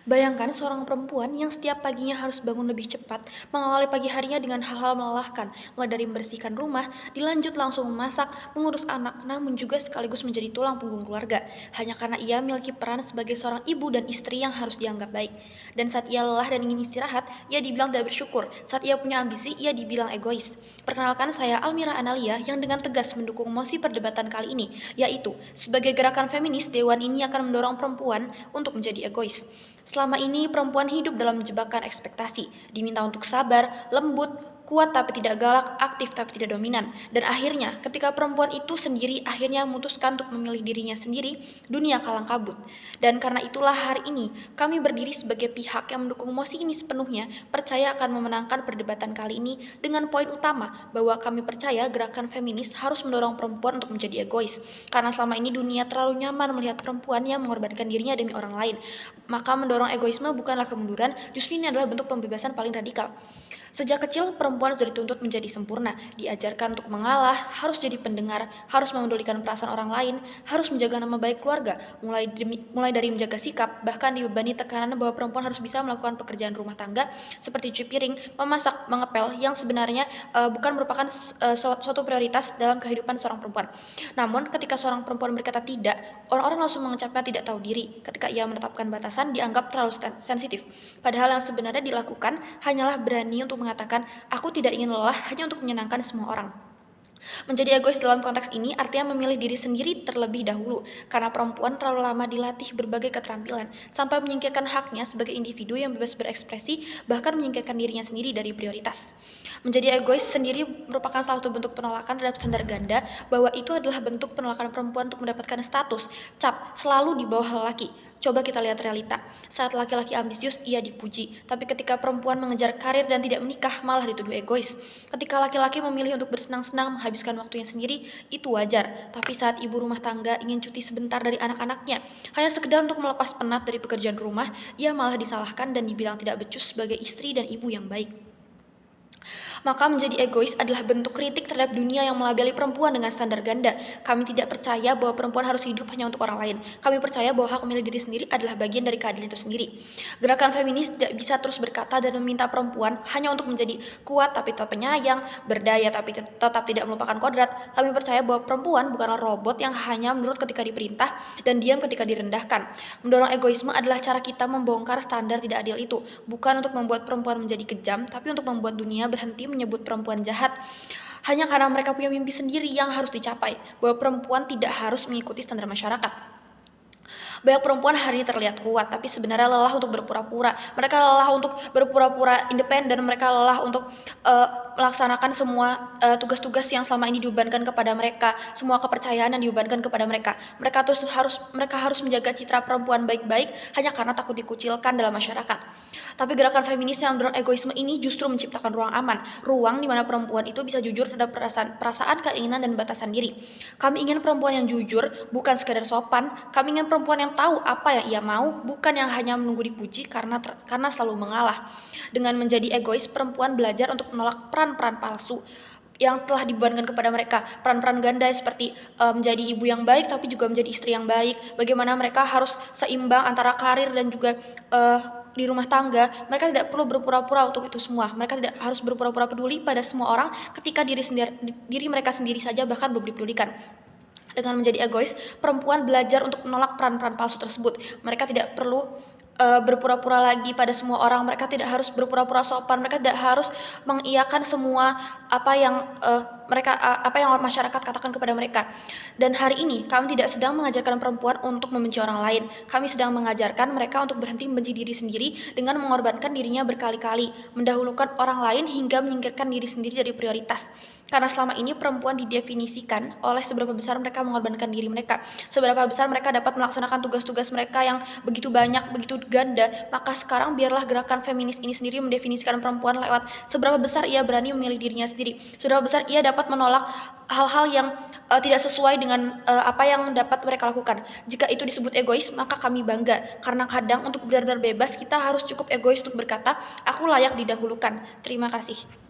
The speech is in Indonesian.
Bayangkan seorang perempuan yang setiap paginya harus bangun lebih cepat, mengawali pagi harinya dengan hal-hal melelahkan, mulai dari membersihkan rumah, dilanjut langsung memasak, mengurus anak, namun juga sekaligus menjadi tulang punggung keluarga, hanya karena ia memiliki peran sebagai seorang ibu dan istri yang harus dianggap baik. Dan saat ia lelah dan ingin istirahat, ia dibilang tidak bersyukur. Saat ia punya ambisi, ia dibilang egois. Perkenalkan saya Almira Analia yang dengan tegas mendukung mosi perdebatan kali ini, yaitu sebagai gerakan feminis, dewan ini akan mendorong perempuan untuk menjadi egois. Selama ini perempuan hidup dalam jebakan ekspektasi, diminta untuk sabar, lembut, kuat tapi tidak galak, aktif tapi tidak dominan. Dan akhirnya, ketika perempuan itu sendiri akhirnya memutuskan untuk memilih dirinya sendiri, dunia kalang kabut. Dan karena itulah hari ini, kami berdiri sebagai pihak yang mendukung mosi ini sepenuhnya, percaya akan memenangkan perdebatan kali ini dengan poin utama bahwa kami percaya gerakan feminis harus mendorong perempuan untuk menjadi egois. Karena selama ini dunia terlalu nyaman melihat perempuan yang mengorbankan dirinya demi orang lain. Maka mendorong egoisme bukanlah kemunduran, justru ini adalah bentuk pembebasan paling radikal. Sejak kecil, perempuan sudah dituntut menjadi sempurna, diajarkan untuk mengalah, harus jadi pendengar, harus memedulikan perasaan orang lain, harus menjaga nama baik keluarga, mulai dari menjaga sikap, bahkan dibebani tekanan bahwa perempuan harus bisa melakukan pekerjaan rumah tangga seperti cuci piring, memasak, mengepel, yang sebenarnya bukan merupakan suatu prioritas dalam kehidupan seorang perempuan. Namun, ketika seorang perempuan berkata tidak, orang-orang langsung mengucapkan tidak tahu diri. Ketika ia menetapkan batasan, dianggap terlalu sensitif. Padahal yang sebenarnya dilakukan hanyalah berani untuk mengatakan, aku tidak ingin lelah hanya untuk menyenangkan semua orang. Menjadi egois dalam konteks ini artinya memilih diri sendiri terlebih dahulu, karena perempuan terlalu lama dilatih berbagai keterampilan, sampai menyingkirkan haknya sebagai individu yang bebas berekspresi, bahkan menyingkirkan dirinya sendiri dari prioritas. Menjadi egois sendiri merupakan salah satu bentuk penolakan terhadap standar ganda, bahwa itu adalah bentuk penolakan perempuan untuk mendapatkan status, cap, selalu di bawah lelaki. Coba kita lihat realita. Saat laki-laki ambisius, ia dipuji. Tapi ketika perempuan mengejar karir dan tidak menikah, malah dituduh egois. Ketika laki-laki memilih untuk bersenang-senang menghabiskan waktunya sendiri, itu wajar. Tapi saat ibu rumah tangga ingin cuti sebentar dari anak-anaknya, hanya sekedar untuk melepas penat dari pekerjaan rumah, ia malah disalahkan dan dibilang tidak becus sebagai istri dan ibu yang baik. Maka menjadi egois adalah bentuk kritik terhadap dunia yang melabeli perempuan dengan standar ganda. Kami tidak percaya bahwa perempuan harus hidup hanya untuk orang lain. Kami percaya bahwa hak memilih diri sendiri adalah bagian dari keadilan itu sendiri. Gerakan feminis tidak bisa terus berkata dan meminta perempuan hanya untuk menjadi kuat tapi tetap penyayang, berdaya tapi tetap tidak melupakan kodrat. Kami percaya bahwa perempuan bukanlah robot yang hanya menurut ketika diperintah dan diam ketika direndahkan. Mendorong egoisme adalah cara kita membongkar standar tidak adil itu, bukan untuk membuat perempuan menjadi kejam, tapi untuk membuat dunia berhenti menyebut perempuan jahat hanya karena mereka punya mimpi sendiri yang harus dicapai, bahwa perempuan tidak harus mengikuti standar masyarakat. Banyak perempuan hari ini terlihat kuat, tapi sebenarnya lelah untuk berpura-pura. Mereka lelah untuk berpura-pura independen, mereka lelah untuk melaksanakan semua tugas-tugas yang selama ini dibebankan kepada mereka, semua kepercayaan yang dibebankan kepada mereka. Mereka harus menjaga citra perempuan baik-baik hanya karena takut dikucilkan dalam masyarakat. Tapi gerakan feminis yang mendorong egoisme ini justru menciptakan ruang aman, ruang di mana perempuan itu bisa jujur terhadap perasaan, keinginan, dan batasan diri. Kami ingin perempuan yang jujur, bukan sekedar sopan. Kami ingin perempuan yang tahu apa yang ia mau, bukan yang hanya menunggu dipuji karena selalu mengalah. Dengan menjadi egois, perempuan belajar untuk menolak peran-peran palsu yang telah dibebankan kepada mereka, peran-peran ganda seperti menjadi ibu yang baik tapi juga menjadi istri yang baik, bagaimana mereka harus seimbang antara karir dan juga di rumah tangga. Mereka tidak perlu berpura-pura untuk itu semua, mereka tidak harus berpura-pura peduli pada semua orang ketika diri mereka sendiri saja bahkan belum dipedulikan. Dengan menjadi egois, perempuan belajar untuk menolak peran-peran palsu tersebut. Mereka tidak perlu berpura-pura lagi pada semua orang. Mereka tidak harus berpura-pura sopan. Mereka tidak harus mengiyakan semua apa yang masyarakat katakan kepada mereka. Dan hari ini kami tidak sedang mengajarkan perempuan untuk membenci orang lain. Kami sedang mengajarkan mereka untuk berhenti membenci diri sendiri dengan mengorbankan dirinya berkali-kali, mendahulukan orang lain hingga menyingkirkan diri sendiri dari prioritas. Karena selama ini perempuan didefinisikan oleh seberapa besar mereka mengorbankan diri mereka, seberapa besar mereka dapat melaksanakan tugas-tugas mereka yang begitu banyak, begitu ganda. Maka sekarang biarlah gerakan feminis ini sendiri mendefinisikan perempuan lewat seberapa besar ia berani memilih dirinya sendiri, seberapa besar ia dapat menolak hal-hal yang tidak sesuai dengan apa yang dapat mereka lakukan. Jika itu disebut egois, maka kami bangga, karena kadang untuk benar-benar bebas kita harus cukup egois untuk berkata, aku layak didahulukan. Terima kasih.